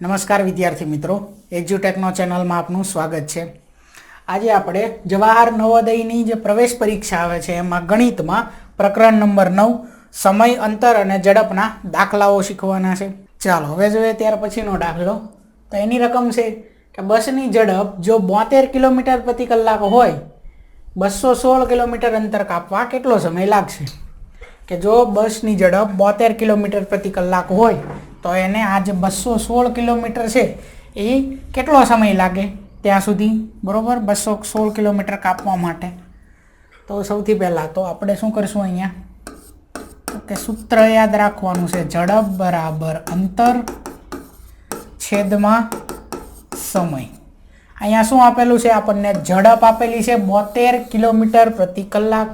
નમસ્કાર વિદ્યાર્થી મિત્રો, એજ્યુટેકનો ચેનલમાં આપનું સ્વાગત છે। આજે આપણે જવાહર નવોદયની જે પ્રવેશ પરીક્ષા આવે છે એમાં ગણિતમાં પ્રકરણ નંબર 9 સમય, અંતર અને ઝડપના દાખલાઓ શીખવાના છે। ચાલો હવે જોઈએ ત્યાર પછીનો દાખલો। તો એની રકમ છે કે બસની ઝડપ જો 72 કિલોમીટર પ્રતિ કલાક હોય, 216 કિલોમીટર અંતર કાપવા કેટલો સમય લાગશે? કે જો બસની ઝડપ 72 કિલોમીટર પ્રતિ કલાક હોય તો એને આ જે 216 કિલોમીટર છે એ કેટલો સમય લાગે ત્યાં સુધી, બરોબર? 216 કિલોમીટર કાપવા માટે। તો સૌથી પહેલાં તો આપણે શું કરશું અહીંયા કે સૂત્ર યાદ રાખવાનું છે, ઝડપ બરાબર અંતર છેદમાં સમય। અહીંયા શું આપેલું છે આપણને? ઝડપ આપેલી છે 72 કિલોમીટર પ્રતિ કલાક,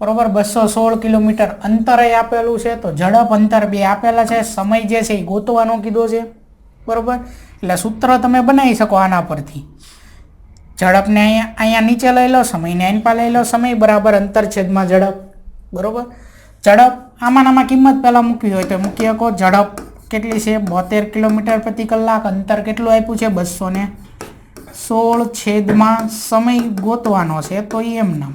બરોબર? 216 કિલોમીટર અંતર આપેલું છે, તો ઝડપ અંતર બે આપેલા છે, સમય જે છે એ ગોતવાનો કીધો છે, બરોબર? એટલે સૂત્ર તમે બનાવી શકો આના પરથી। ઝડપને અહીંયા નીચે લઈ લો, સમયને અહીં પર લઈ લો, સમય બરાબર અંતર છેદમાં ઝડપ, બરોબર? ઝડપ આમાં કિંમત પહેલાં મૂકવી હોય તો મૂકી શકો। ઝડપ કેટલી છે? 72 કિલોમીટર પ્રતિ કલાક, અંતર કેટલું આપ્યું છે? 216 છેદમાં સમય ગોતવાનો છે, તો એમ નામ।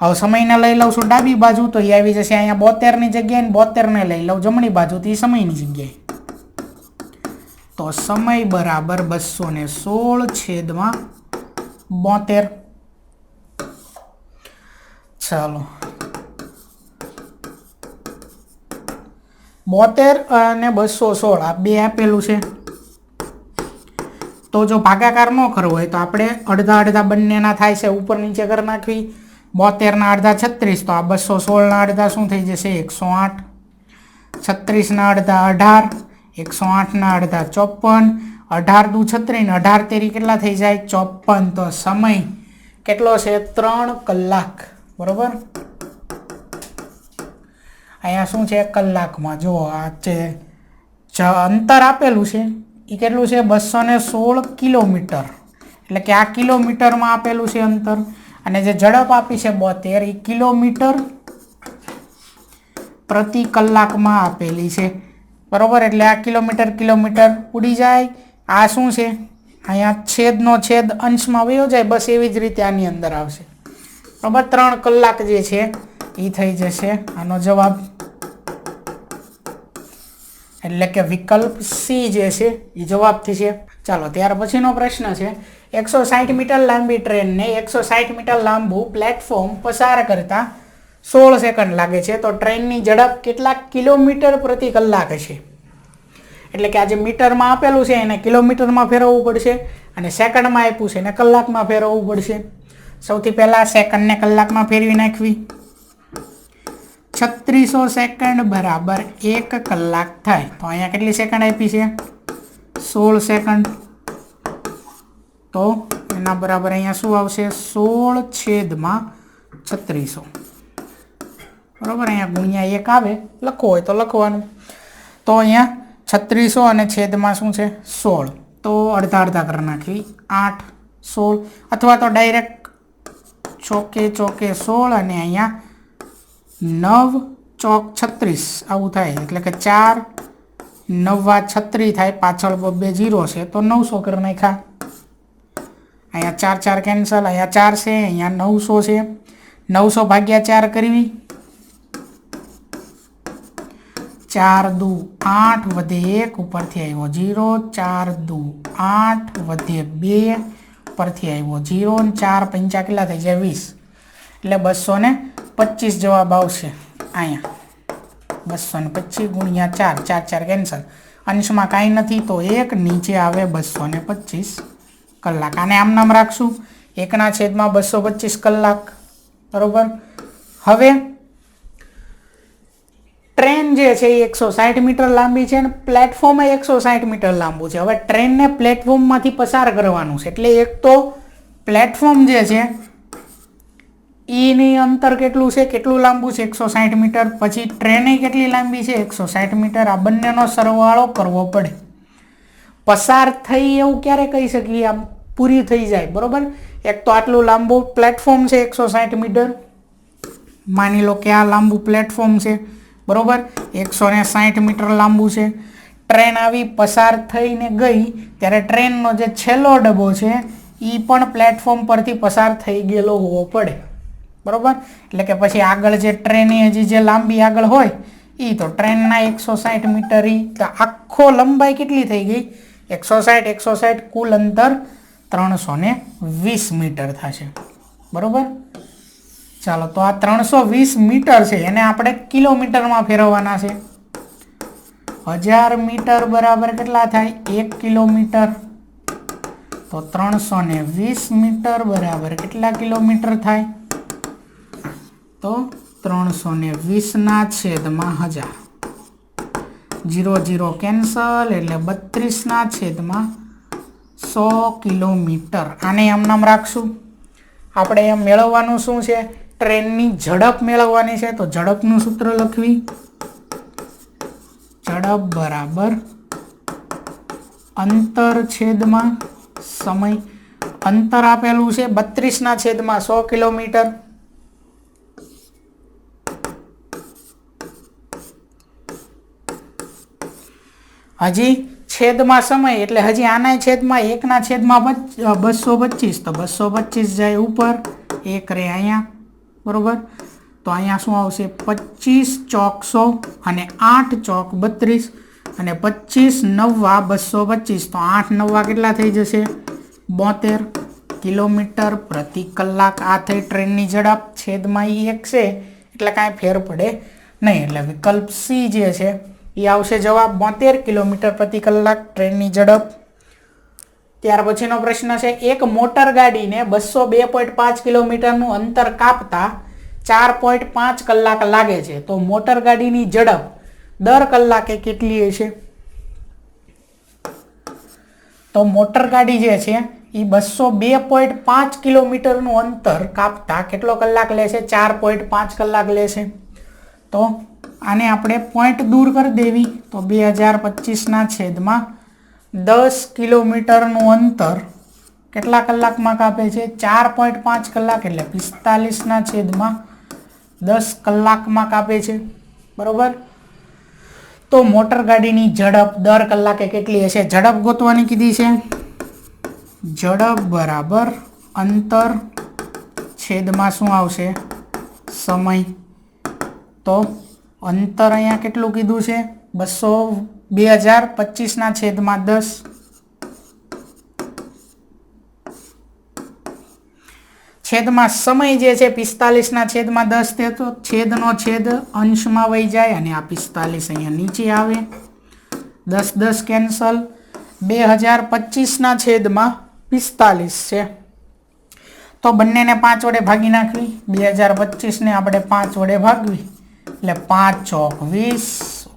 હવે સમયને લઈ લઉં છું ડાબી બાજુ, તો એ આવી જશે અહીંયા 72ની જગ્યાએ, 72ને લઈ લઉં જમણી બાજુ, તો એ સમયની જગ્યાએ, તો સમય બરાબર 216 છેદમાં 72। ચાલો 72 અને 216 આ બે આપેલું છે, તો જો ભાગાકાર ન કરવો હોય તો આપણે અડધા અડધા બંનેના થાય છે, ઉપર નીચે કરી નાખવી। 72ના અડધા 36, તો આ 216ના અડધા શું થઈ જશે? 108। 36ના અડધા 18, 108ના અડધા 54, 18 દુ 36 ને 18 તેરી કેટલા થઈ જાય? 54। તો સમય કેટલો છે? 3 કલાક, બરોબર? અહીંયા શું છે? કલાકમાં જો આ છે અંતર આપેલું છે એ કેટલું છે? 216 કિલોમીટર, એટલે કે આ કિલોમીટરમાં આપેલું છે અંતર, અને જે ઝડપ આપી છે 72 એ કિલોમીટર પ્રતિ કલાકમાં આપેલી છે, બરોબર? એટલે આ કિલોમીટર ઉડી જાય। આ શું છે? અહીંયા છેદનો છેદ અંશમાં વયો જાય, બસ એવી જ રીતે આની અંદર આવશે, બરોબર? 3 કલાક જે છે એ થઈ જશે આનો જવાબ, એટલે કે વિકલ્પ સી જે છે એ જવાબ થશે। ચાલો ત્યાર પછીનો પ્રશ્ન છે, 160 મીટર લાંબી ટ્રેનને 160 મીટર લાંબુ પ્લેટફોર્મ પસાર કરતા 16 સેકન્ડ લાગે છે, તો ટ્રેનની ઝડપ કેટલા કિલોમીટર પ્રતિ કલાક છે? એટલે કે આ જે મીટરમાં આપેલું છે એને કિલોમીટરમાં ફેરવવું પડશે, અને સેકન્ડમાં આપ્યું છે એને કલાકમાં ફેરવવું પડશે। સૌથી પહેલાં સેકન્ડને કલાકમાં ફેરવી નાખવી, 3600 સેકન્ડ બરાબર 1 કલાક થાય, તો અહીંયા કેટલી સેકન્ડ આપી છે? 16 સેકન્ડ, તો એના બરાબર અહીંયા શું આવશે? 16 છેદમાં 3600, બરાબર? અહીંયા ગુણ્યા 1 આવે, લખવું હોય તો લખવાનું। તો અહીંયા 3600 અને છેદમાં શું છે? 16, તો અડધા અડધા કરી નાખવી, 8 16, અથવા તો ડાયરેક્ટ ચોકે 16 અને અહીંયા 9 ચોક 36 આવું થાય, એટલે કે 4 9 36 થાય, પાછળ 2 0 છે તો 900 કરી નાખ્યા। અહીંયા 4 4 કેન્સલ, અહીંયા 4 છે, અહીંયા 900 છે, 900 ભાગ્યા 4 કરવી, 4 દુ 8 વધે 1 ઉપરથી આવ્યો 0, 4 દુ 8 વધે 2 ઉપરથી આવ્યો 0, અને 4 પંચા કેટલા થઈ જાય? 20, એટલે 225 જવાબ આવશે અહીંયા। 225 ગુણ્યા 4, 4 4 કેન્સલ, અંશમાં કાંઈ નથી તો 1, નીચે આવે 225 કલાક। આને આમ નામ રાખશું, 1ના છેદમાં 225 કલાક, બરોબર? હવે ટ્રેન જે છે એ 160 મીટર લાંબી છે અને પ્લેટફોર્મ 160 મીટર લાંબુ છે। હવે ટ્રેનને પ્લેટફોર્મમાંથી પસાર કરવાનું છે, એટલે એક તો પ્લેટફોર્મ જે છે એની અંતર કેટલું છે, કેટલું લાંબુ છે? 160 મીટર। પછી ટ્રેન કેટલી લાંબી છે? 160 મીટર। આ બંનેનો સરવાળો કરવો પડે। પસાર થઈ એવું ક્યારે કહી શકીએ? આમ પૂરી થઈ જાય, બરોબર? એક તો આટલું લાંબુ પ્લેટફોર્મ છે 160 મીટર, માની લો કે આ લાંબુ પ્લેટફોર્મ છે, બરોબર? 160 મીટર લાંબુ છે। ટ્રેન આવી પસાર થઈને ગઈ ત્યારે ટ્રેનનો જે છેલ્લો ડબ્બો છે એ પણ પ્લેટફોર્મ પરથી પસાર થઈ ગયેલો હોવો પડે, બરાબર. એટલે કે પછી આગળ જે ટ્રેન હજી જે લાંબી આગળ હોય એ તો ટ્રેનના 160 મીટર, તો આખો લંબાઈ કેટલી થઈ ગઈ 160 કુલ અંતર 320 મીટર થશે, બરાબર. ચાલો, તો આ 320 મીટર છે એને આપણે કિલોમીટરમાં ફેરવવાના છે. 1000 મીટર બરાબર કેટલા થાય 1 કિલોમીટર, તો 320 મીટર બરાબર કેટલા કિલોમીટર થાય, તો 320 છેદમાં 1000, 0 0 કેન્સલ એટલે 32 છેદમાં 100 કિલોમીટર. આને એમ નામ રાખશું. આપણે એમ મેળવવાનું શું છે, ટ્રેનની ઝડપ મેળવવાની છે. તો ઝડપનું સૂત્ર લખવી, ઝડપ બરાબર અંતર છેદમાં સમય. અંતર આપેલું છે 32 છેદમાં 100 કિલોમીટર. હજી છેદમાં સમય એટલે હજી આના છેદમાં 1 છેદમાં 225, તો 225 જાય ઉપર, 1 રે અહીંયા, બરોબર. તો અહીંયા શું આવશે 25 ચોક 100 અને 8 ચોક 32 અને 25 નવ્વા 225, તો 8 નવ્વા કેટલા થઈ જશે 72 કિલોમીટર પ્રતિ કલાક. આ થઈ ટ્રેનની ઝડપ. છેદમાં એ 1 છે એટલે કાંઈ ફેર પડે નહીં, એટલે વિકલ્પ સી જે છે એ આવશે જવાબ 72 કિલોમીટર પ્રતિ કલાક ટ્રેનની ઝડપ. ત્યાર પછીનો પ્રશ્ન છે, એક મોટર ગાડીને 202.5 કિલોમીટરનું અંતર કાપતા 4.5 કલાક લાગે છે, તો મોટર ગાડીની ઝડપ દર કલાકે કેટલી હશે? તો મોટર ગાડી જે છે એ 202.5 કિલોમીટરનું અંતર કાપતા કેટલો કલાક લેશે? 4.5 કલાક લેશે. તો આને આપણે પોઈન્ટ દૂર કરી દેવી, તો 2025 છેદમાં 10 કિલોમીટરનું અંતર કેટલા કલાકમાં કાપે છે? 4.5 કલાક એટલે 45 છેદમાં 10 કલાકમાં કાપે છે, બરોબર. તો મોટર ગાડીની ઝડપ દર કલાકે કેટલી હશે? ઝડપ ગોતવાની કીધી છે. ઝડપ બરાબર અંતર છેદમાં શું આવશે? સમય. તો અંતર અહીંયા કેટલું કીધું છે? 2025 છેદમાં 10. છેદમાં સમય જે છે 45 છેદમાં 10, તે તો છેદનો છેદ અંશમાં વહી જાય અને આ 45 અહીંયા નીચે આવે, 10 10 કેન્સલ. 2025 છેદમાં 45 છે, તો બંનેને 5 વડે ભાગી નાખવી. 2025 ને આપણે 5 વડે ભાગવી એટલે 5 ચોક 20,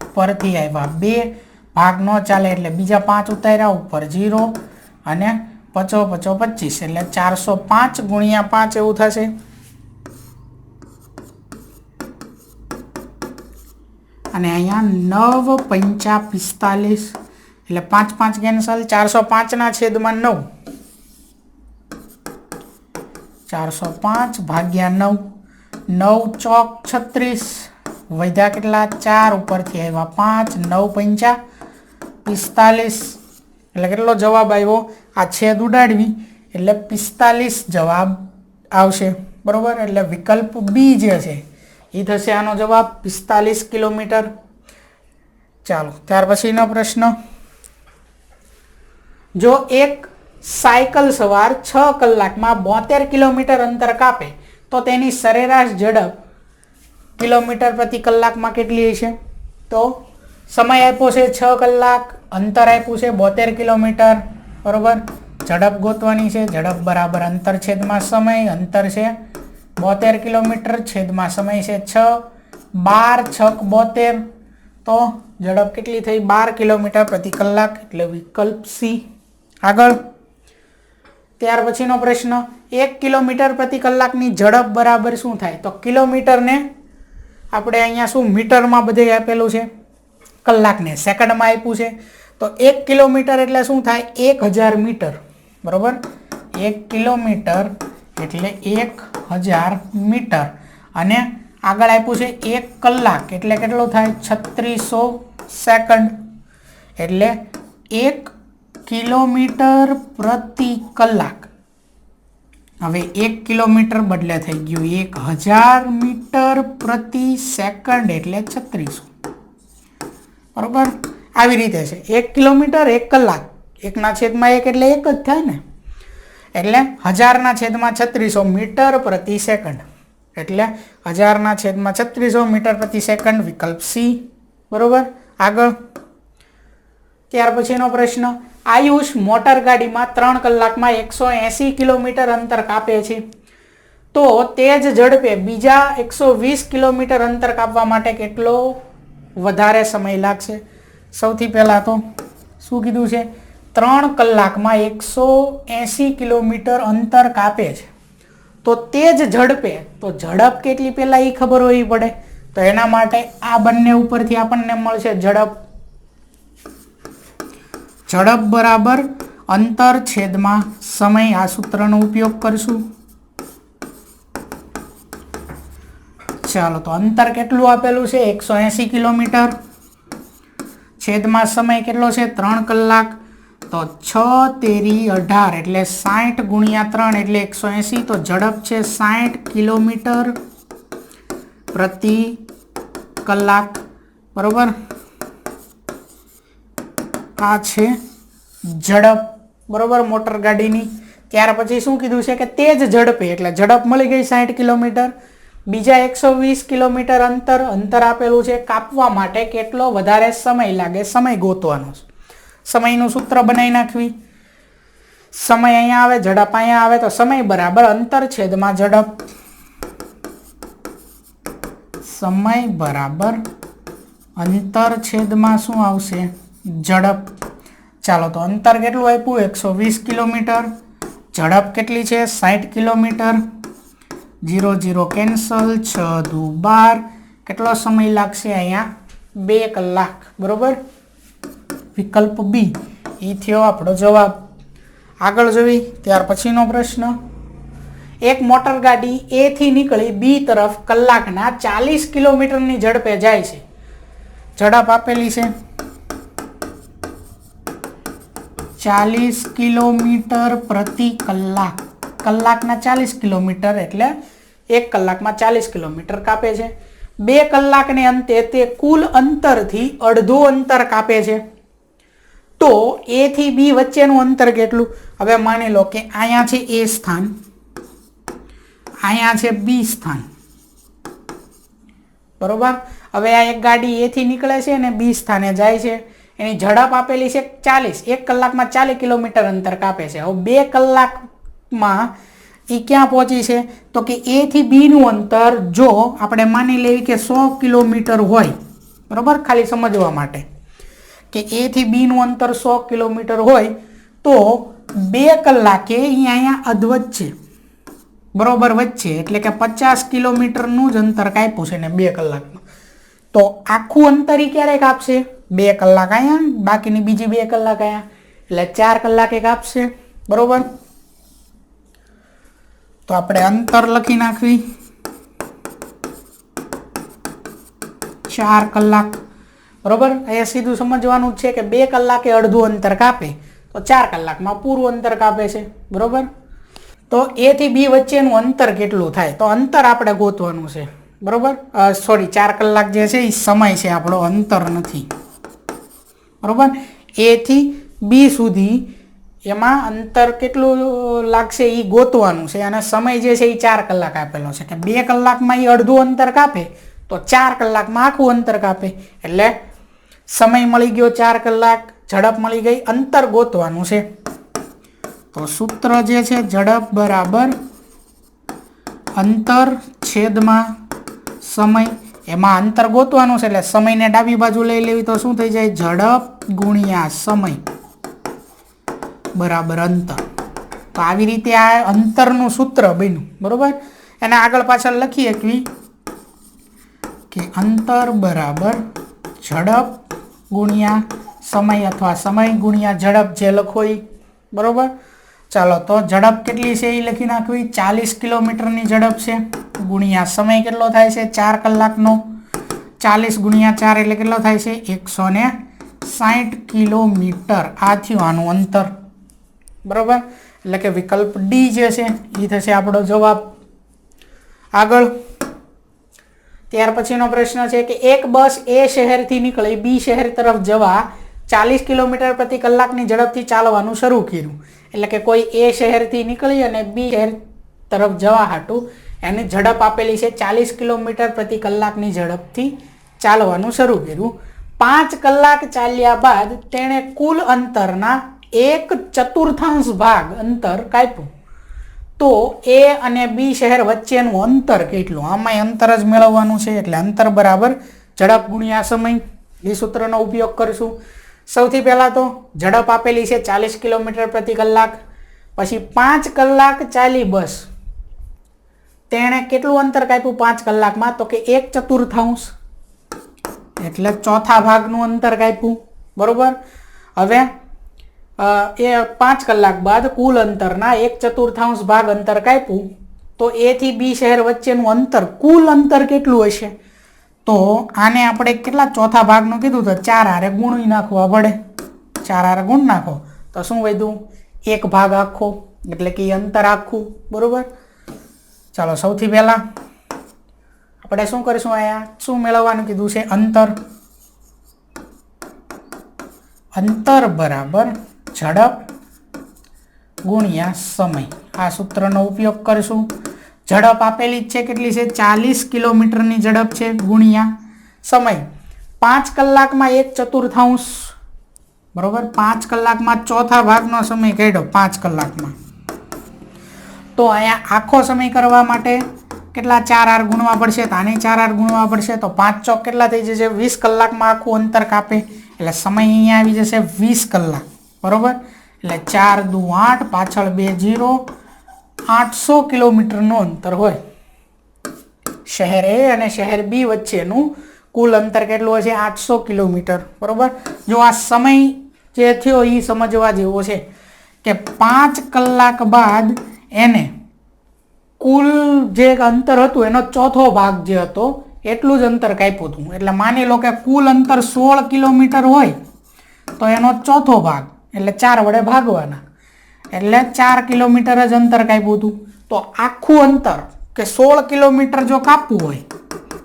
ઉપરથી આવ્યા 2, ભાગ ન ચાલે એટલે બીજા 5 ઉતાર્યા, ઉપર 0 અને 5 5 25 એટલે 405 ગુણ્યા 5 એવું થશે. અને અહીંયા 9 5 45 એટલે 5 5 કેન્સલ. 405 છેદમાં 9, 405 ભાગ્યા 9, 9 ચોક 36, વધ્યા કેટલા 4, ઉપરથી આવ્યા 5, 9 5 45 એટલે કેટલો જવાબ આવ્યો? આ છેદ ઉડાડવી એટલે 45 જવાબ આવશે, બરોબર. એટલે વિકલ્પ બી જે છે એ થશે આનો જવાબ 45 કિલોમીટર. ચાલો, ત્યાર પછીનો પ્રશ્ન, જો એક સાયકલ સવાર 6 કલાકમાં 72 કિલોમીટર અંતર કાપે તો તેની સરેરાશ ઝડપ કિલોમીટર પ્રતિ કલાકમાં કેટલી હશે? તો સમય આપ્યો છે 6 કલાક, અંતર આપ્યું છે 72 કિલોમીટર, બરોબર. ઝડપ ગોતવાની છે. ઝડપ બરાબર અંતર છેદમાં સમય. અંતર છે 72 કિલોમીટર, છેદમાં સમય છે 6, 12 6 72, તો ઝડપ કેટલી થઈ? 12 કિલોમીટર પ્રતિ કલાક, એટલે વિકલ્પ સી. આગળ ત્યાર પછીનો પ્રશ્ન, 1 કિલોમીટર પ્રતિ કલાકની ઝડપ બરાબર શું થાય? તો કિલોમીટરને આપણે અહીંયા શું મીટરમાં બધે આપેલું છે, કલાકને સેકન્ડમાં આપ્યું છે. તો 1 કિલોમીટર એટલે શું થાય? 1000 મીટર, બરોબર. 1 કિલોમીટર એટલે 1000 મીટર. અને આગળ આપ્યું છે 1 કલાક એટલે કેટલો થાય? 3600 સેકન્ડ. એટલે 1 કિલોમીટર પ્રતિ કલાક. હવે 1 કિલોમીટર બદલે થઈ ગયું 1000 મીટર પ્રતિ સેકન્ડ એટલે 3600. બરોબર, આવી રીતે છે. 1 કિલોમીટર 1 કલાક, 1/1 એટલે 1 જ થાય ને. એટલે 1000/3600 મીટર પ્રતિ સેકન્ડ, એટલે 1000/3600 મીટર પ્રતિ સેકન્ડ, વિકલ્પ સી. બરોબર, આગળ ત્યાર પછીનો પ્રશ્ન, આયુષ મોટર ગાડીમાં 3 કલાકમાં 180 કિલોમીટર અંતર કાપે છે, તો તે જ ઝડપે બીજા 120 કિલોમીટર અંતર કાપવા માટે કેટલો વધારે સમય લાગશે? સૌથી પહેલા તો શું કીધું છે? 3 કલાકમાં 180 કિલોમીટર અંતર કાપે છે, તો તે જ ઝડપે, તો ઝડપ કેટલી પહેલા એ ખબર હોવી પડે. તો એના માટે આ બંને ઉપરથી આપણને મળશે ઝડપ. ઝડપ બરાબર અંતર છેદમાં સમય. આ સૂત્રનો ઉપયોગ કરશું. ચાલો, તો અંતર કેટલું આપેલું છે? 180 કિલોમીટર. છેદમાં સમય કેટલો છે? 3 કલાક. તો 6 તેરી 18 એટલે 60 ગુણ્યા 3 એટલે 180. તો ઝડપ છે 60 કિલોમીટર પ્રતિ કલાક. બરોબર, આ છે ઝડપ. બરોબર, મોટર ગાડીની. ત્યાર પછી શું કીધું છે કે તે જ ઝડપે, એટલે ઝડપ મળી ગઈ 60 કિલોમીટર. બીજા 120 કિલોમીટર અંતર આપેલું છે, કાપવા માટે કેટલો વધારે સમય લાગે, સમય ગોતવાનો. સમયનું સૂત્ર બનાવી નાખવી. સમય અહીંયા આવે, ઝડપ અહીંયા આવે, તો સમય બરાબર અંતર છેદમાં ઝડપ. સમય બરાબર અંતર છેદમાં શું આવશે? ઝડપ. ચાલો, તો અંતર કેટલું આપ્યું? 120 કિલોમીટર. ઝડપ કેટલી છે? 60 કિલોમીટર. 0 0 કેન્સલ, 6 દુ 12. કેટલો સમય લાગશે અહીંયા? 2 કલાક. બરોબર, વિકલ્પ બી એ થયો આપણો જવાબ. આગળ જોઈ ત્યાર પછીનો પ્રશ્ન, એક મોટર ગાડી એ થી નીકળી બી તરફ કલાકના 40 કિલોમીટરની ઝડપે જાય છે. ઝડપ આપેલી છે 40 કિલોમીટર પ્રતિ કલાક. કલાકના 40 કિલોમીટર એટલે 1 કલાકમાં 40 કિલોમીટર કાપે છે. 2 કલાકને અંતે તે કુલ અંતરથી અડધું અંતર કાપે છે. તો એ થી બી વચ્ચેનું અંતર કેટલું? હવે માની લો કે અહીંયા છે એ સ્થાન, અહીંયા છે બી સ્થાન. બરોબર, હવે આ એક ગાડી એ થી નીકળે છે અને બી સ્થાને જાય છે. એની ઝડપ આપેલી છે 40, 1 કલાકમાં 40 કિલોમીટર અંતર કાપે છે. હવે 2 કલાકમાં એ ક્યાં પહોંચી છે? તો કે એ થી બી નું અંતર જો આપણે માની લેવી કે 100 કિલોમીટર હોય, બરોબર, ખાલી સમજવા માટે કે એ થી બી નું અંતર 100 કિલોમીટર હોય, તો 2 કલાકે અહીંયા અધવચ્ચે છે, બરોબર, વચ્ચે, એટલે કે 50 કિલોમીટરનું જ અંતર કાપ્યું છે ને 2 કલાકમાં. તો આખું અંતર એ ક્યારે કાપશે? 2 કલાક અહીંયા, બાકીની બીજી 2 કલાક અહીંયા, એટલે 4 કલાકે કાપશે. બરોબર, તો આપણે અંતર લખી નાખવી 4 કલાક. બરોબર, અહીંયા સીધું સમજવાનું છે કે 2 કલાકે અડધું અંતર કાપે, તો 4 કલાકમાં પૂરું અંતર કાપે છે. બરોબર, તો એ થી બી વચ્ચેનું અંતર કેટલું થાય? તો અંતર આપણે ગોતવાનું છે. બરોબર, સોરી, 4 કલાક જે છે એ સમય છે આપણો, અંતર નથી. બરોબર, એ થી બી સુધી એમાં અંતર કેટલું લાગશે એ ગોતવાનું છે, અને સમય જે છે એ 4 કલાક આપેલો છે. કે 2 કલાકમાં એ અડધું અંતર કાપે, તો 4 કલાકમાં આખું અંતર કાપે. એટલે સમય મળી ગયો 4 કલાક, ઝડપ મળી ગઈ, અંતર ગોતવાનું છે. તો સૂત્ર જે છે ઝડપ બરાબર અંતર છેદમાં સમય. એમાં અંતર ગોતવાનું છે એટલે સમયને ડાબી બાજુ લઈ લેવી, તો શું થઈ જાય? ઝડપ ગુણ્યા સમય બરાબર અંતર. તો આવી રીતે આ અંતરનું સૂત્ર બન્યું. બરોબર, એને આગળ પાછળ લખી શકવી કે અંતર બરાબર ઝડપ ગુણ્યા સમય, અથવા સમય ગુણ્યા ઝડપ, જે લખો એ. બરોબર, ચાલો, તો ઝડપ કેટલી છે એ લખી નાખવી. 40 કિલોમીટરની ઝડપ છે, ગુણ્યા સમય કેટલો થાય છે? 4 કલાકનો. 40 ગુણ્યા 4 એટલે કેટલો થાય છે? 60 કિલોમીટર આ થયું આનું અંતર, બરાબર. એટલે કે વિકલ્પ ડી જે છે એ થશે આપણો જવાબ. આગળ ત્યાર પછીનો પ્રશ્ન છે કે એક બસ એ શહેરથી નીકળી બી શહેર તરફ જવા 40 કિલોમીટર પ્રતિ કલાકની ઝડપથી ચાલવાનું શરૂ કર્યું. એટલે કે કોઈ એ શહેરથી નીકળી અને બી શહેર તરફ જવા હાટું એની ઝડપ આપેલી છે 40 કિલોમીટર પ્રતિ કલાકની ઝડપથી ચાલવાનું શરૂ કર્યું. 5 કલાક ચાલ્યા બાદ તેણે કુલ અંતરના 1/4 ભાગ અંતર કાપ્યું. તો એ અને બી શહેર વચ્ચેનું અંતર કેટલું? આમાં અંતર જ મેળવવાનું છે એટલે અંતર બરાબર ઝડપ ગુણ્યા સમય, એ સૂત્રનો ઉપયોગ કરીશું. સૌથી પહેલાં તો ઝડપ આપેલી છે 40 કિલોમીટર પ્રતિ કલાક, પછી 5 કલાક ચાલી બસ, તેણે કેટલું અંતર કાપ્યું 5 કલાકમાં? તો કે 1/4 એટલે ચોથા ભાગનું અંતર કાપ્યું, બરોબર. હવે એ 5 કલાક બાદ કુલ અંતરના 1/4 ભાગ અંતર કાપ્યું. તો એ થી બી શહેર વચ્ચેનું અંતર, કુલ અંતર કેટલું હશે? તો આને આપણે કેટલા ચોથા ભાગનું કીધું તો 4 હારે ગુણી નાખવા પડે. 4 હારે ગુણ નાખો તો શું વધ્યું? 1 ભાગ આખો, એટલે કે અંતર આખું, બરોબર. ચાલો સૌથી પહેલા આપણે શું કરીશું? અહીંયા શું મેળવવાનું કીધું છે? અંતર. અંતર બરાબર ઝડપ ગુણ્યા સમય, આ સૂત્રનો ઉપયોગ કરીશું. ઝડપ આપેલી જ છે, કેટલી છે? 40 કિલોમીટરની ઝડપ છે, ગુણ્યા સમય 5 કલાકમાં 1/4, બરોબર. 5 કલાકમાં ચોથા ભાગનો સમય કાઢ્યો 5 કલાકમાં. તો અહીંયા આખો સમય કરવા માટે કેટલા 4 હાર ગુણવા પડશે? તો આને 4 હાર ગુણવા પડશે. તો 5 ચોક કેટલા થઈ જશે? 20 કલાકમાં આખું અંતર કાપે, એટલે સમય અહીંયા આવી જશે 20 કલાક, બરોબર. એટલે 4 દુ 8, પાછળ 2 0, 800 કિલોમીટરનું અંતર હોય. શહેર એ અને શહેર બી વચ્ચેનું કુલ અંતર કેટલું હશે? 800 કિલોમીટર, બરોબર. જો આ સમય જે થયો એ સમજવા જેવો છે કે 5 કલાક બાદ એને કુલ જે અંતર હતું એનો ચોથો ભાગ જે હતો એટલું જ અંતર કાપ્યું હતું. એટલે માની લો કે કુલ અંતર 16 કિલોમીટર હોય તો એનો ચોથો ભાગ એટલે 4 વડે ભાગવાના, એટલે 4 કિલોમીટર જ અંતર કાપ્યું હતું. તો આખું અંતર કે 16 કિલોમીટર જો કાપવું હોય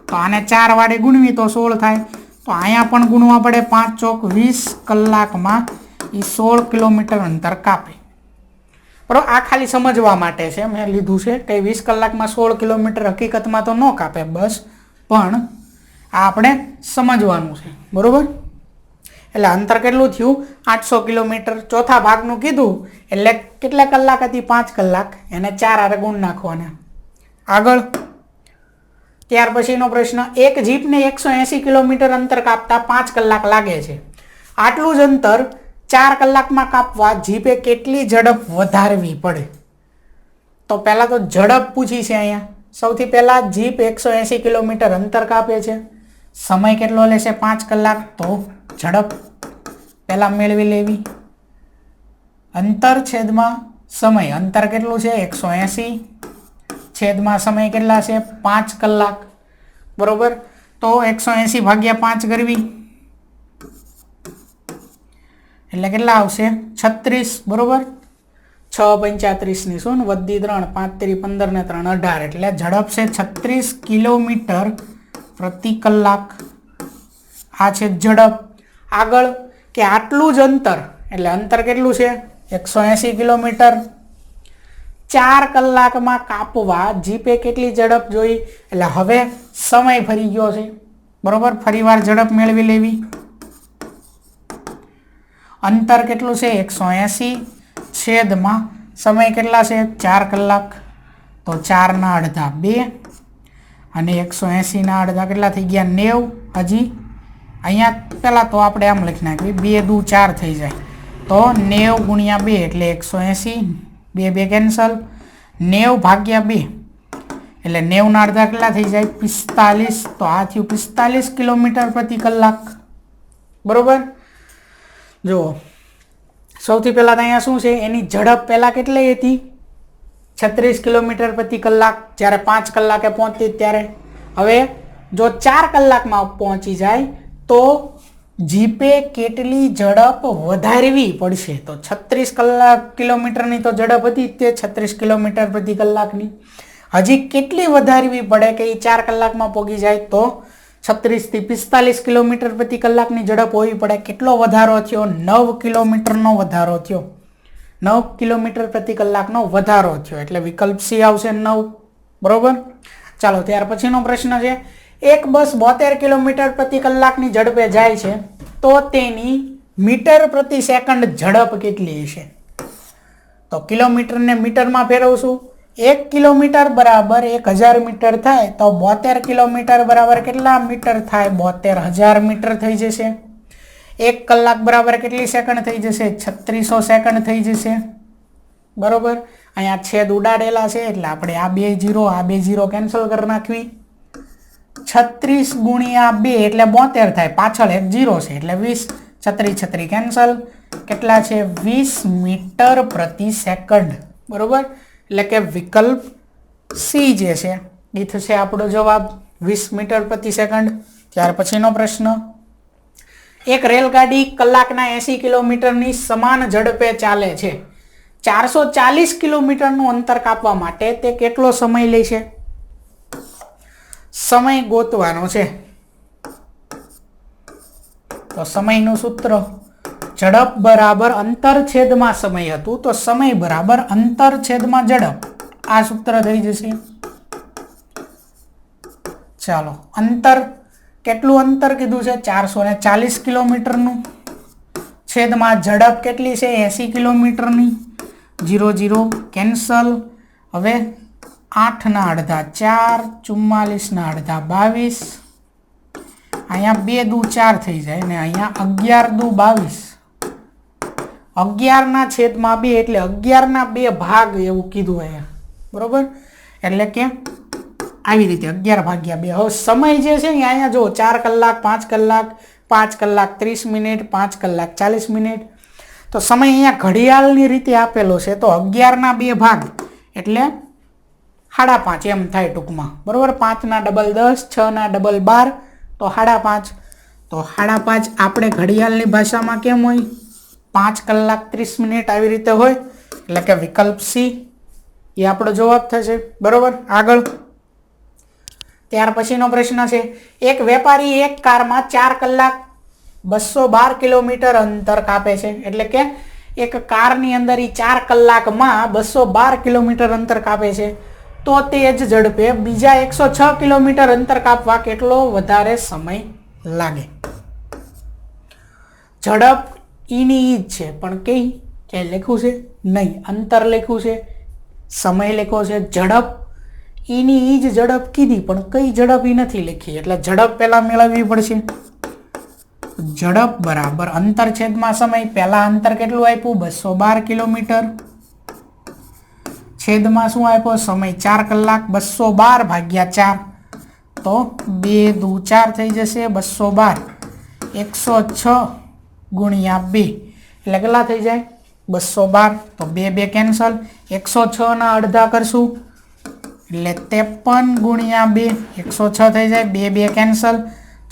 તો આને 4 વડે ગુણવી તો 16 થાય. તો અહીંયા પણ ગુણવા પડે. 5 ચોક 20 કલાકમાં એ 16 કિલોમીટર અંતર કાપે, બરાબર. આ ખાલી સમજવા માટે છે મેં લીધું છે કે 20 કલાકમાં 16 કિલોમીટર હકીકતમાં તો ન કાપે બસ, પણ આ આપણે સમજવાનું છે, બરાબર. એટલે અંતર કેટલું થયું? 800 કિલોમીટર. ચોથા ભાગનું કીધું એટલે કેટલા કલાક હતી? 5 કલાક, એને 4 હારે ગુણ નાખવાના. આગળ ત્યાર પછીનો પ્રશ્ન, એક જીપને 180 કિલોમીટર અંતર કાપતા 5 કલાક લાગે છે. આટલું જ અંતર 4 કલાકમાં કાપવા જીપે કેટલી ઝડપ વધારવી પડે? તો પહેલાં તો ઝડપ પૂછી છે અહીંયા. સૌથી પહેલાં જીપ 180 કિલોમીટર અંતર કાપે છે, સમય કેટલો લેશે? 5 કલાક. તો ઝડપ પહેલાં મેળવી લેવી. અંતર છેદમાં સમય, અંતર કેટલું છે? 180 છેદમાં સમય કેટલા છે? 5 કલાક, બરોબર. તો 180 ભાગ્યા 5 કરવી એટલે કેટલા આવશે? 36, બરોબર. 6 35 ની 0 વધી 3, 5 3 15 ને 3 18, એટલે ઝડપ છે 36 કિલોમીટર પ્રતિ કલાક. આ છે ઝડપ. આગળ કે આટલું જ અંતર, એટલે અંતર કેટલું છે? 180 કિલોમીટર. 4 કલાકમાં કાપવા જીપે કેટલી ઝડપ જોઈ? એટલે હવે સમય ફરી ગયો છે, બરોબર. ફરીવાર ઝડપ મેળવી લેવી. અંતર કેટલું છે? 180 છેદમાં સમય કેટલા છે? 4 કલાક. તો 4 ના અડધા 2 અને 180 ના અડધા કેટલા થઈ ગયા? 90. હજી અહીંયા પહેલાં તો આપણે આમ લખી નાખવી, 2 દુ 4 થઈ જાય. તો 90 ગુણ્યા 2 એટલે 180, 2 2 કેન્સલ. 90 ભાગ્યા 2 એટલે 90 ના અડધા કેટલા થઈ જાય? 45. તો આ થયું 45 કિલોમીટર પ્રતિ કલાક, બરોબર. જો સૌથી પહેલાં તો અહીંયા શું છે? એની ઝડપ પહેલાં કેટલી હતી? 36 કિલોમીટર પ્રતિ કલાક, જ્યારે 5 કલાકે પહોંચતી ત્યારે. હવે જો 4 કલાકમાં પહોંચી જાય તો જીપે કેટલી ઝડપ વધારવી પડશે? તો 36 કિલોમીટરની તો ઝડપ હતી તે 36 કિલોમીટર પ્રતિ કલાકની. હજી કેટલી વધારવી પડે કે એ 4 કલાકમાં પહોંચી જાય? તો 36 થી 45 કિલોમીટર પ્રતિ કલાકની ઝડપ હોવી પડે. કેટલો વધારો થયો? 9 કિલોમીટરનો વધારો થયો. 9 કિલોમીટર પ્રતિ કલાકનો વધારો થયો એટલે વિકલ્પ સી આવશે 9. બરોબર. ચાલો ત્યાર પછીનો પ્રશ્ન છે, એક બસ 72 કિલોમીટર પ્રતિ કલાકની ઝડપે જાય છે તો તેની મીટર પ્રતિ સેકન્ડ ઝડપ કેટલી હશે? તો કિલોમીટરને મીટરમાં ફેરવશું. 1 કિલોમીટર બરાબર 1000 મીટર થાય તો 72 કિલોમીટર બરાબર કેટલા મીટર થાય? 72000 મીટર થઈ જશે. 1 કલાક બરાબર કેટલી સેકન્ડ થઈ જશે? 3600 સેકન્ડ થઈ જશે. બરોબર. અહીંયા છેદ ઉડાડેલા છે એટલે આપણે આ બે ઝીરો કેન્સલ કરી નાખવી. 36 ગુણ્યા 2 એટલે 72 થાય. પાછળ એક ઝીરો છે એટલે 20. 36 કેન્સલ. કેટલા છે? 20 મીટર પ્રતિ સેકન્ડ. બરોબર. એટલે કે વિકલ્પ સી જે છે એ થશે આપણો જવાબ, 20 મીટર પ્રતિ સેકન્ડ. ત્યાર પછીનો પ્રશ્ન, એક રેલગાડી કલાકના 80 કિલોમીટરની સમાન ઝડપે ચાલે છે. 440 કિલોમીટરનું અંતર કાપવા માટે તે કેટલો સમય લેશે? સમય ગોતવાનો છે. તો સમયનું સૂત્ર ઝડપ બરાબર અંતર છેદમાં સમય હતું તો સમય બરાબર અંતર છેદમાં ઝડપ. આ સૂત્ર થઈ જશે. ચાલો અંતર, કેટલું અંતર કીધું છે? 440 કિલોમીટરનું. છેદમાં ઝડપ કેટલી છે? 80 કિલોમીટરની. 0 કેન્સલ. હવે 8 અડધા 4, 44 અડધા 22. અહીંયા 2 દુ 4 થઈ જાય ને અહીંયા 11 દુ 22. 11 છેદમાં 2 એટલે 11 2 ભાગ એવું કીધું અહીંયા. બરોબર. એટલે કે આવી રીતે 11 ભાગ્યા 2. હવે સમય જે છે ને અહીંયા જો 4 કલાક 5 કલાક 5 કલાક 30 મિનિટ 5 કલાક 40 મિનિટ. તો સમય અહીંયા ઘડિયાળની રીતે આપેલો છે તો 11 2 ભાગ એટલે 5.5 એમ થાય ટૂંકમાં. બરોબર. 5 ડબલ 10, 6 ડબલ 12 તો 5.5. તો 5.5 આપણે ઘડિયાળની ભાષામાં કેમ હોય? 5 કલાક 30 મિનિટ આવી રીતે હોય. એટલે કે વિકલ્પ સી એ આપણો જવાબ થશે. બરોબર. આગળ ત્યાર પછીનો પ્રશ્ન છે, એક વેપારી એક કારમાં 4 કલાક 212 કિલોમીટર અંતર કાપે છે. એટલે કે એક કારની અંદર એ 4 કલાકમાં 212 કિલોમીટર અંતર કાપે છે તો તે જ ઝડપે બીજા 106 કિલોમીટર અંતર કાપવા કેટલો વધારે સમય લાગે? ઝડપ ઈની ઈ જ છે પણ કઈ કે લખ્યું છે નહીં, અંતર લખ્યું છે, સમય લખ્યો છે. ઝડપ ઈની ઈ જ ઝડપ કીધી પણ કઈ ઝડપ ઈ નથી લખી એટલે ઝડપ પહેલા મેળવવી પડશે. ઝડપ બરાબર અંતર છેદમાં સમય. પહેલા અંતર કેટલું આપ્યું? 212 કિલોમીટર. છેદમાં શું આપ્યો? સમય 4 કલાક. 212 ભાગ્યા 4 તો 2 દુ 4 થઈ જશે. 212 106 ગુણ્યા 2 એટલે કેટલા થઈ જાય? 212. તો 2 કેન્સલ. 106 અડધા કરશું એટલે 53 ગુણ્યા 2 106 થઈ જાય. 2 કેન્સલ.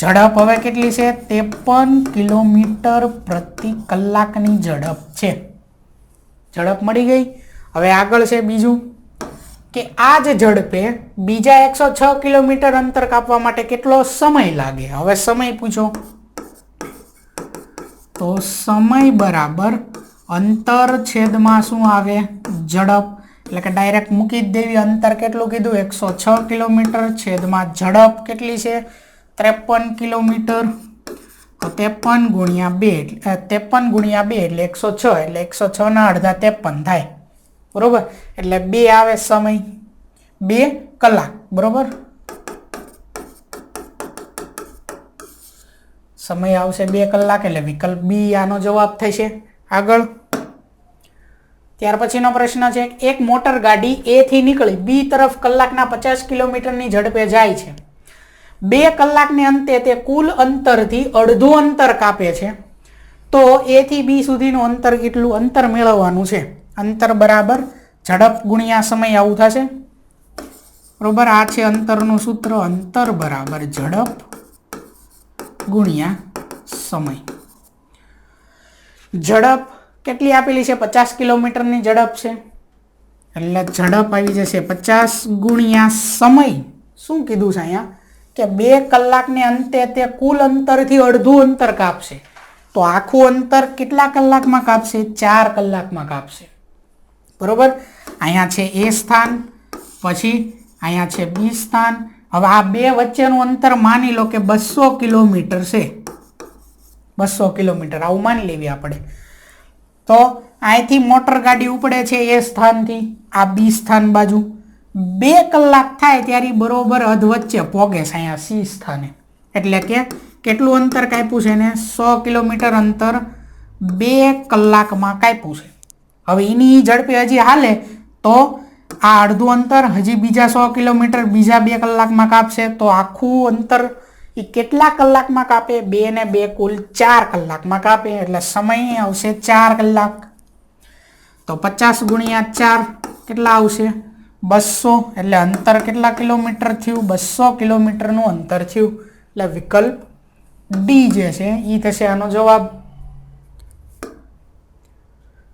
ઝડપ હવે કેટલી છે? 53 કિલોમીટર પ્રતિ કલાકની ઝડપ છે. ઝડપ મળી ગઈ. હવે આગળ છે બીજું કે આ જ ઝડપે બીજા 106 કિલોમીટર અંતર કાપવા માટે કેટલો સમય લાગે? હવે સમય પૂછો તો સમય બરાબર અંતર છેદમાં શું આવે? ઝડપ. એટલે કે ડાયરેક્ટ મૂકી જ દેવી. અંતર કેટલું કીધું? 106 કિલોમીટર. છેદમાં ઝડપ કેટલી છે? 53 કિલોમીટર. તો 53 ગુણ્યા 2 એટલે 106 એટલે 106 અડધા 53 થાય. બરોબર. એટલે 2 આવે સમય, 2 કલાક. બરોબર. સમય આવશે 2 કલાક એટલે વિકલ્પ બી આનો જવાબ થશે. આગળ ત્યાર પછીનો પ્રશ્ન છે, એક મોટર ગાડી એ થી નીકળી બી તરફ કલાકના 50 કિલોમીટરની ઝડપે જાય છે. 2 કલાકને અંતે તે કુલ અંતરથી અડધું અંતર કાપે છે તો એ થી બી સુધીનું અંતર કેટલું? અંતર મેળવવાનું છે. અંતર બરાબર ઝડપ ગુણ્યા સમય આવું થશે. બરોબર. આ છે અંતરનું સૂત્ર. અંતર બરાબર ઝડપ ગુણ્યા સમય. ઝડપ કેટલી આપેલી છે? 50 કિલોમીટરની ઝડપ છે, એટલે ઝડપ આવી જશે 50 ગુણ્યા સમય. શું કીધું છે અહીંયા? કે 2 કલાકને અંતે તે કુલ અંતરથી અડધું અંતર કાપશે. તો આખું અંતર કેટલા કલાકમાં કાપશે? 4 કલાકમાં કાપશે. બરોબર. અહીંયા છે એ સ્થાન, પછી અહીંયા છે બી સ્થાન. હવે આ બે વચ્ચેનું અંતર માની લો કે 200 કિલોમીટર છે. 200 કિલોમીટર આવું માની લેવી આપણે. તો અહીંથી મોટર ગાડી ઉપડે છે એ સ્થાનથી આ બી સ્થાન બાજુ. 2 કલાક થાય ત્યારે બરોબર અધ વચ્ચે પોગે છે અહીંયા સી સ્થાને. એટલે કે કેટલું અંતર કાપ્યું છે એને? 100 કિલોમીટર અંતર 2 કલાકમાં કાપ્યું છે. હવે એની ઝડપે હજી હાલે તો આ અડધું અંતર હજી બીજા 100 કિલોમીટર બીજા 2 કલાકમાં કાપશે. તો આખું અંતર એ કેટલા કલાકમાં કાપે? 2 ને 2 કુલ 4 કલાકમાં કાપે. એટલે સમય આવશે 4 કલાક. તો 50 ગુણ્યા 4 કેટલા આવશે? 200. એટલે અંતર કેટલા કિલોમીટર થયું? 200 કિલોમીટરનું અંતર થયું. એટલે વિકલ્પ ડી જે છે એ થશે આનો જવાબ.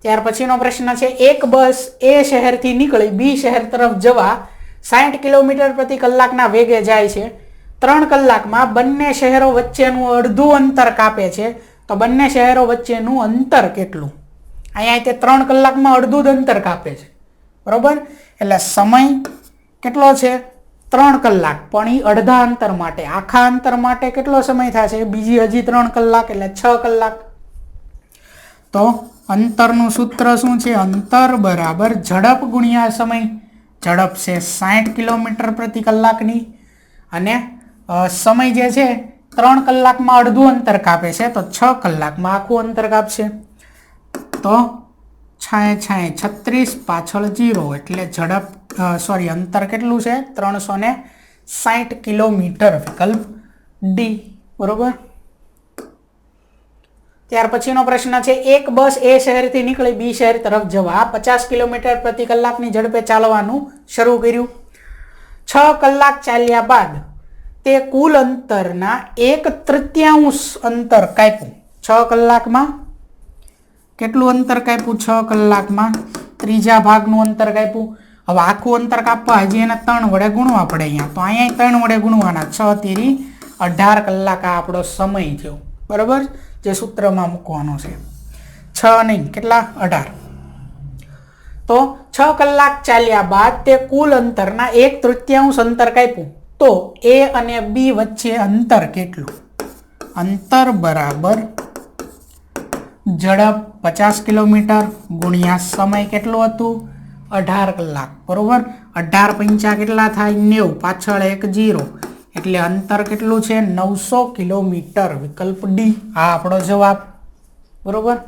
ત્યાર પછીનો પ્રશ્ન છે, એક બસ એ શહેરથી નીકળી બી શહેર તરફ જવા 60 કિલોમીટર પ્રતિ કલાકના વેગે જાય છે. 3 કલાકમાં બંને શહેરો વચ્ચેનું અડધું અંતર કાપે છે. તો બંને શહેરો વચ્ચેનું અંતર કેટલું? અહીંયા તે 3 કલાકમાં અડધું જ અંતર કાપે છે. બરોબર. એટલે સમય કેટલો છે? 3 કલાક. પણ એ અડધા અંતર માટે. આખા અંતર માટે કેટલો સમય થશે? બીજી હજી 3 કલાક, એટલે 6 કલાક. તો અંતરનું સૂત્ર શું છે? અંતર બરાબર ઝડપ ગુણ્યા સમય. ઝડપ છે 60 કિલોમીટર પ્રતિ કલાકની અને સમય જે છે 3 કલાકમાં અડધું અંતર કાપે છે. તો 6 કલાકમાં આખું અંતર કાપશે. તો 36 પાછળ 0 એટલે ઝડપ અંતર કેટલું છે? 360 કિલોમીટર. વિકલ્પ ડી. બરોબર. ત્યાર પછીનો પ્રશ્ન છે, એક બસ એ શહેરથી નીકળી બી શહેર તરફ જવા 50 કિલોમીટર પ્રતિ કલાકની ઝડપે ચાલવાનું શરૂ કર્યું. 6 કલાક ચાલ્યા બાદ તે કુલ અંતરના 1/3 અંતર કાપ્યું. 6 કલાકમાં કેટલું અંતર કાપ્યું? 6 કલાકમાં ત્રીજા ભાગનું અંતર કાપ્યું. હવે આખું અંતર કાપવા હજી એને 3 વડે ગુણવા પડે અહીંયા. તો અહીંયા 3 વડે ગુણવાના. 6 તેરી 18 કલાક આ આપણો સમય થયો. બરાબર. જે સૂત્રમાં મૂકવાનો છે 6 નહીં, કેટલા? 18. તો 6 કલાક ચાલ્યા બાદ તે કુલ અંતરના 1/3 અંતર કાપ્યું. તો એ અને બી વચ્ચે અંતર કેટલું? અંતર બરાબર ઝડપ 50 કિલોમીટર ગુણ્યા સમય કેટલું હતું? 18 કલાક. બરોબર. 18 પંચા કેટલા થાય? 90. પાછળ 1 0 એટલે અંતર કેટલું છે? 900 કિલોમીટર. વિકલ્પ ડી આ આપણો જવાબ. બરોબર.